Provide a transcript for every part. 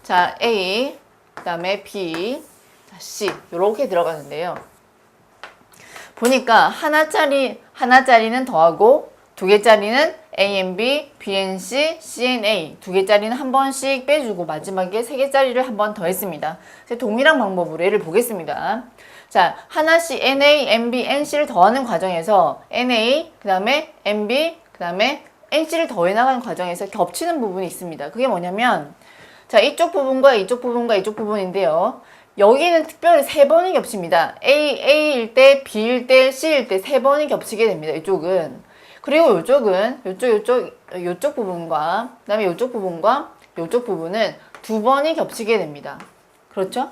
자, A, 그 다음에 B, 자, C 이렇게 들어가는데요. 보니까 하나짜리는 더하고 두 개짜리는 A and B, B and C, C and A 두 개짜리는 한 번씩 빼주고 마지막에 세 개짜리를 한 번 더 했습니다. 동일한 방법으로 얘를 보겠습니다. 자, 하나씩 NA, NB, NC를 더하는 과정에서 NA, 그 다음에 NB, 그 다음에 NC를 더해 나가는 과정에서 겹치는 부분이 있습니다. 그게 뭐냐면 자, 이쪽 부분과 이쪽 부분과 이쪽 부분인데요. 여기는 특별히 세 번이 겹칩니다. A일 때, B일 때, C일 때 세 번이 겹치게 됩니다. 이쪽은. 그리고 이쪽은 요쪽 부분과 그 다음에 요쪽 부분과 요쪽 부분은 두 번이 겹치게 됩니다. 그렇죠?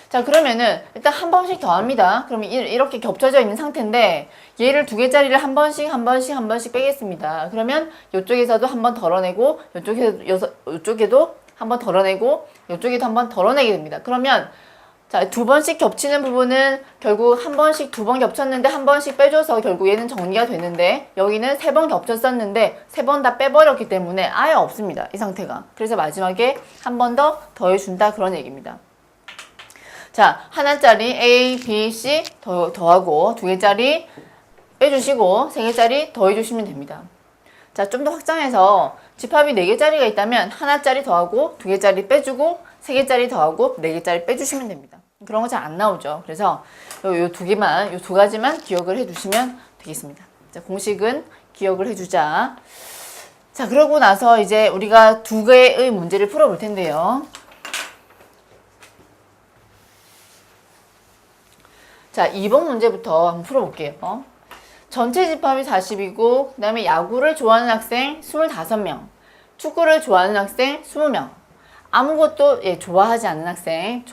자, 그러면은 일단 한 번씩 더합니다. 그러면 이렇게 겹쳐져 있는 상태인데 얘를 두 개짜리를 한 번씩 빼겠습니다. 그러면 이쪽에서도 한 번 덜어내고 이쪽에도 한 번 덜어내고 이쪽에도 한 번 덜어내게 됩니다. 그러면 자, 두 번씩 겹치는 부분은 결국 한 번씩 두 번 겹쳤는데 한 번씩 빼줘서 결국 얘는 정리가 되는데 여기는 세 번 겹쳤었는데 세 번 다 빼버렸기 때문에 아예 없습니다. 이 상태가. 그래서 마지막에 한 번 더 더해준다 그런 얘기입니다. 자, 하나짜리 A, B, C 더하고 두 개짜리 빼주시고 세 개짜리 더해주시면 됩니다. 자, 좀 더 확장해서 집합이 4개짜리가 있다면 하나짜리 더하고 두 개짜리 빼주고 세 개짜리 더하고 4개짜리 빼주시면 됩니다. 그런 거 잘 안 나오죠. 그래서 요 두 가지만 기억을 해두시면 되겠습니다. 자, 공식은 기억을 해주자. 자, 그러고 나서 이제 우리가 두 개의 문제를 풀어볼 텐데요. 자, 2번 문제부터 한번 풀어볼게요. 전체 집합이 40이고 그 다음에 야구를 좋아하는 학생 25명, 축구를 좋아하는 학생 20명, 아무것도 좋아하지 않는 학생이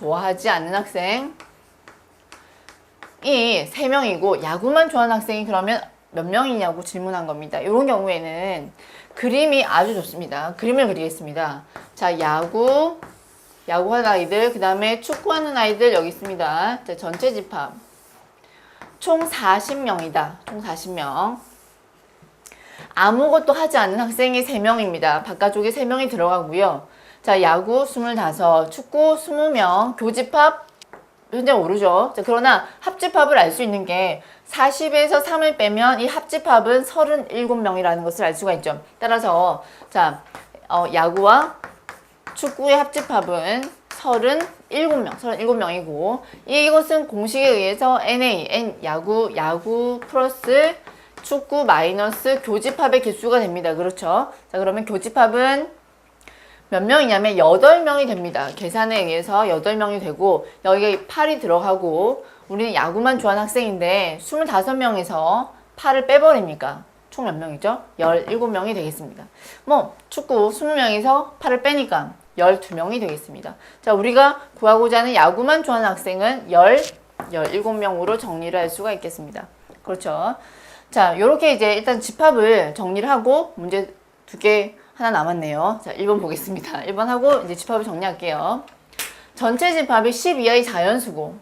3명이고 야구만 좋아하는 학생이 그러면 몇 명이냐고 질문한 겁니다. 이런 경우에는 그림이 아주 좋습니다. 그림을 그리겠습니다. 자, 야구하는 아이들, 그 다음에 축구하는 아이들 여기 있습니다. 자, 전체 집합 총 40명이다. 총 40명. 아무것도 하지 않는 학생이 3명입니다. 바깥쪽에 3명이 들어가고요. 자, 야구 25, 축구 20명, 교집합 현재 모르죠. 자, 그러나 합집합을 알 수 있는 게 40에서 3을 빼면 이 합집합은 37명이라는 것을 알 수가 있죠. 따라서 자, 야구와 축구의 합집합은 37명이고 이것은 공식에 의해서 야구 플러스 축구 마이너스 교집합의 개수가 됩니다. 그렇죠? 자, 그러면 교집합은 몇 명이냐면 8명이 됩니다. 계산에 의해서 8명이 되고 여기가 8이 들어가고 우리는 야구만 좋아하는 학생인데 25명에서 8을 빼버리니까 총 몇 명이죠? 17명이 되겠습니다. 축구 20명에서 8을 빼니까 12명이 되겠습니다. 자, 우리가 구하고자 하는 야구만 좋아하는 학생은 17명으로 정리를 할 수가 있겠습니다. 그렇죠? 자, 요렇게 이제 일단 집합을 정리를 하고 문제 2개 하나 남았네요. 자, 1번 보겠습니다. 1번 하고 이제 집합을 정리할게요. 전체 집합이 10 이하의 자연수고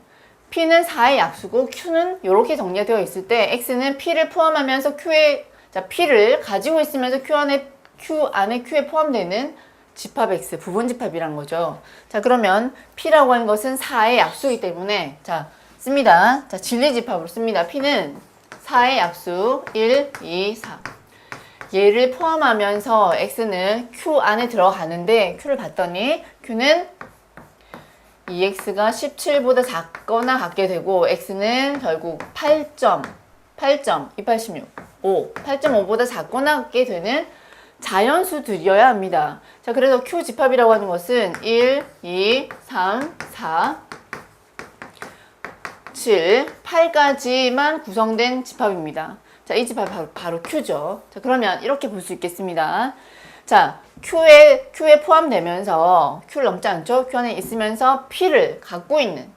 P는 4의 약수고 Q는 이렇게 정리가 되어 있을 때 X는 P를 포함하면서 P를 가지고 있으면서 Q 안에 Q에 포함되는 집합 X, 부분 집합이란 거죠. 자, 그러면 P라고 하는 것은 4의 약수이기 때문에 자, 씁니다. 자, 진리 집합으로 씁니다. P는 4의 약수 1, 2, 4. 얘를 포함하면서 X는 Q 안에 들어가는데 Q를 봤더니 Q는 2X가 17보다 작거나 같게 되고 X는 결국 8.5보다 작거나 같게 되는 자연수들이어야 합니다. 자, 그래서 Q 집합이라고 하는 것은 1, 2, 3, 4, 7, 8까지만 구성된 집합입니다. 자, 이 집합이 바로 Q죠. 자, 그러면 이렇게 볼 수 있겠습니다. 자, Q에 포함되면서 Q를 넘지 않죠? Q 안에 있으면서 P를 갖고 있는.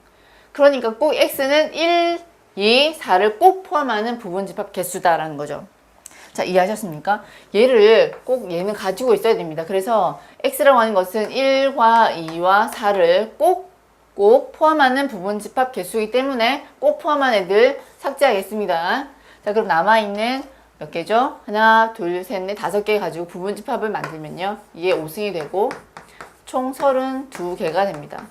그러니까 꼭 X는 1, 2, 4를 꼭 포함하는 부분 집합 개수다라는 거죠. 자, 이해하셨습니까? 얘는 가지고 있어야 됩니다. 그래서 X라고 하는 것은 1과 2와 4를 꼭 포함하는 부분 집합 개수이기 때문에 꼭 포함한 애들 삭제하겠습니다. 자, 그럼 남아있는 몇 개죠? 하나, 둘, 셋, 넷, 5개 가지고 부분 집합을 만들면요. 이게 5승이 되고 총 32개가 됩니다.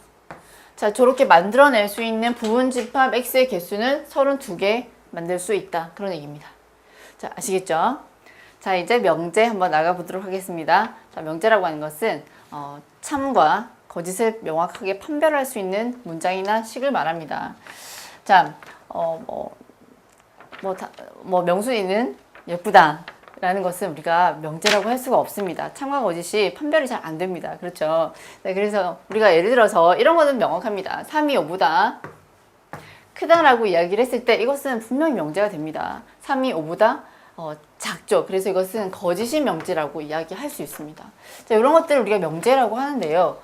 자, 저렇게 만들어낼 수 있는 부분집합 x의 개수는 32개 만들 수 있다. 그런 얘기입니다. 자, 아시겠죠? 자, 이제 명제 한번 나가보도록 하겠습니다. 자, 명제라고 하는 것은 참과 거짓을 명확하게 판별할 수 있는 문장이나 식을 말합니다. 자, 명순이는 예쁘다 라는 것은 우리가 명제라고 할 수가 없습니다. 참과 거짓이 판별이 잘 안 됩니다. 그렇죠? 네, 그래서 우리가 예를 들어서 이런 거는 명확합니다. 3이 5보다 크다라고 이야기를 했을 때 이것은 분명히 명제가 됩니다. 3이 5보다 작죠. 그래서 이것은 거짓인 명제라고 이야기할 수 있습니다. 자, 이런 것들을 우리가 명제라고 하는데요.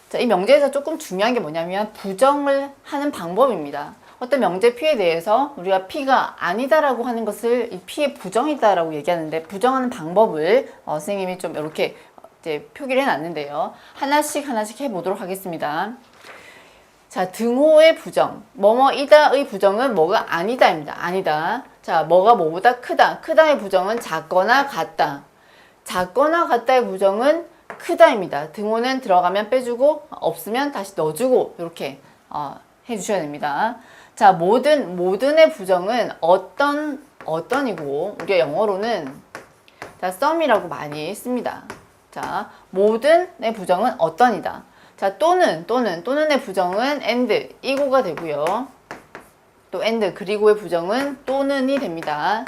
자, 이 명제에서 조금 중요한 게 뭐냐면 부정을 하는 방법입니다. 어떤 명제 P에 대해서 우리가 P가 아니다라고 하는 것을 이 P의 부정이다라고 얘기하는데 부정하는 방법을 선생님이 좀 이렇게 이제 표기를 해놨는데요. 하나씩 해보도록 하겠습니다. 자, 등호의 부정, 뭐뭐이다의 부정은 뭐가 아니다입니다. 아니다. 자, 뭐가 뭐보다 크다. 크다의 부정은 작거나 같다. 작거나 같다의 부정은 크다입니다. 등호는 들어가면 빼주고 없으면 다시 넣어주고 이렇게 해주셔야 됩니다. 자, 모든의 부정은 어떤이고 우리가 영어로는 자, some이라고 많이 씁니다. 자, 모든의 부정은 어떤이다. 자, 또는의 부정은 and, 이고가 되고요. 또 and, 그리고의 부정은 또는이 됩니다.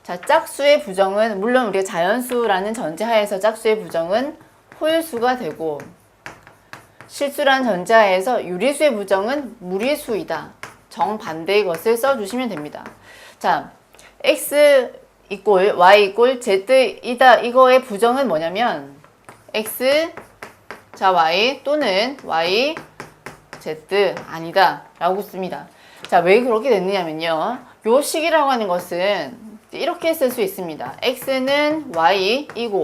자, 짝수의 부정은 물론 우리가 자연수라는 전제하에서 짝수의 부정은 홀수가 되고 실수라는 전제하에서 유리수의 부정은 무리수이다. 정반대의 것을 써주시면 됩니다. 자, x 이꼴 y 이꼴 z이다. 이거의 부정은 뭐냐면 x 자 y 또는 y z 아니다 라고 씁니다. 자, 왜 그렇게 됐느냐면요. 요 식이라고 하는 것은 이렇게 쓸 수 있습니다. x는 y이고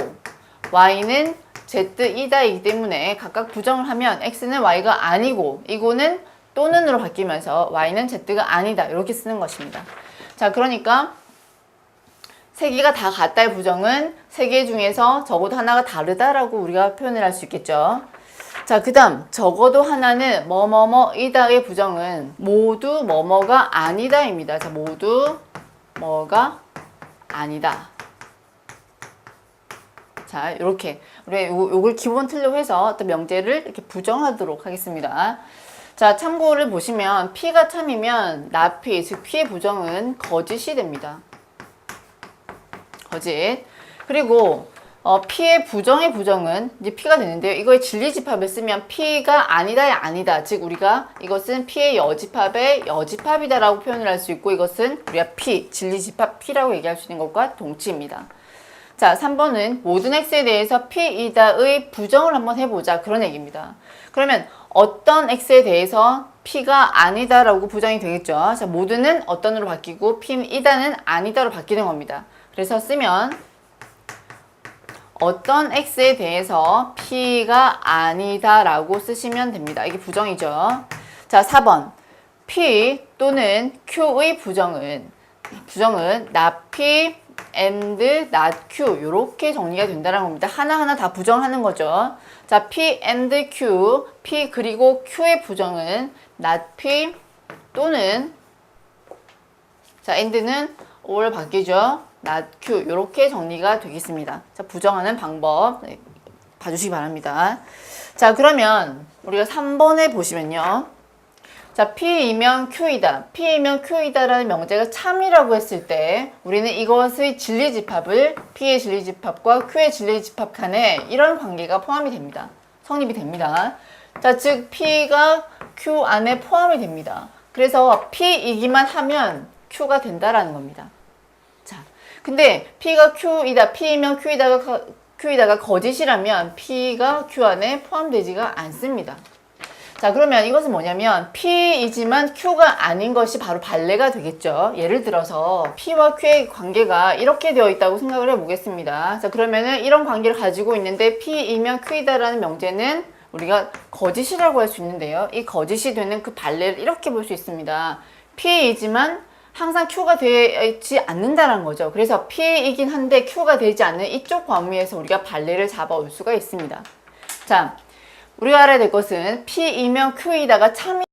y는 z이다 이기 때문에 각각 부정을 하면 x는 y가 아니고 이거는 또는으로 바뀌면서 y는 z가 아니다 이렇게 쓰는 것입니다. 자, 그러니까 세 개가 다 같다의 부정은 세 개 중에서 적어도 하나가 다르다라고 우리가 표현을 할 수 있겠죠. 자, 그 다음 적어도 하나는 뭐뭐뭐이다의 부정은 모두 뭐뭐가 아니다입니다. 자, 모두 뭐가 아니다. 자, 이렇게 우리가 요걸 기본 틀로 해서 어떤 명제를 이렇게 부정하도록 하겠습니다. 자, 참고를 보시면 P가 참이면 나P, 즉 P의 부정은 거짓이 됩니다. 거짓. 그리고 P의 부정의 부정은 이제 P가 되는데요. 이거의 진리집합을 쓰면 P가 아니다의 아니다. 즉 우리가 이것은 P의 여집합의 여집합이다라고 표현을 할 수 있고 이것은 우리가 P, 진리집합 P라고 얘기할 수 있는 것과 동치입니다. 자, 3번은 모든 x에 대해서 P이다의 부정을 한번 해보자. 그런 얘기입니다. 그러면 어떤 x에 대해서 P가 아니다라고 부정이 되겠죠. 자, 모든은 어떤으로 바뀌고 P이다는 아니다로 바뀌는 겁니다. 그래서 쓰면 어떤 x에 대해서 P가 아니다라고 쓰시면 됩니다. 이게 부정이죠. 자, 4번 P 또는 Q의 부정은 not P and not Q 이렇게 정리가 된다는 겁니다. 하나하나 다 부정하는 거죠. 자, P and Q, P 그리고 Q의 부정은 not P 또는 자, and는 or 바뀌죠. not Q 이렇게 정리가 되겠습니다. 자, 부정하는 방법 봐주시기 바랍니다. 자, 그러면 우리가 3번에 보시면요. 자, P이면 Q이다. P이면 Q이다라는 명제가 참이라고 했을 때 우리는 이것의 진리집합을 P의 진리집합과 Q의 진리집합 간에 이런 관계가 포함이 됩니다. 성립이 됩니다. 자, 즉 P가 Q 안에 포함이 됩니다. 그래서 P이기만 하면 Q가 된다라는 겁니다. 자, 근데 P가 Q이다. P이면 Q이다가 거짓이라면 P가 Q 안에 포함되지가 않습니다. 자, 그러면 이것은 뭐냐면 P이지만 Q가 아닌 것이 바로 반례가 되겠죠. 예를 들어서 P와 Q의 관계가 이렇게 되어 있다고 생각을 해보겠습니다. 자, 그러면은 이런 관계를 가지고 있는데 P이면 Q이다라는 명제는 우리가 거짓이라고 할 수 있는데요. 이 거짓이 되는 그 반례를 이렇게 볼 수 있습니다. P이지만 항상 Q가 되지 않는다는 거죠. 그래서 P이긴 한데 Q가 되지 않는 이쪽 범위에서 우리가 발레를 잡아올 수가 있습니다. 자, 우리가 알아야 될 것은 P이면 Q이다가 참이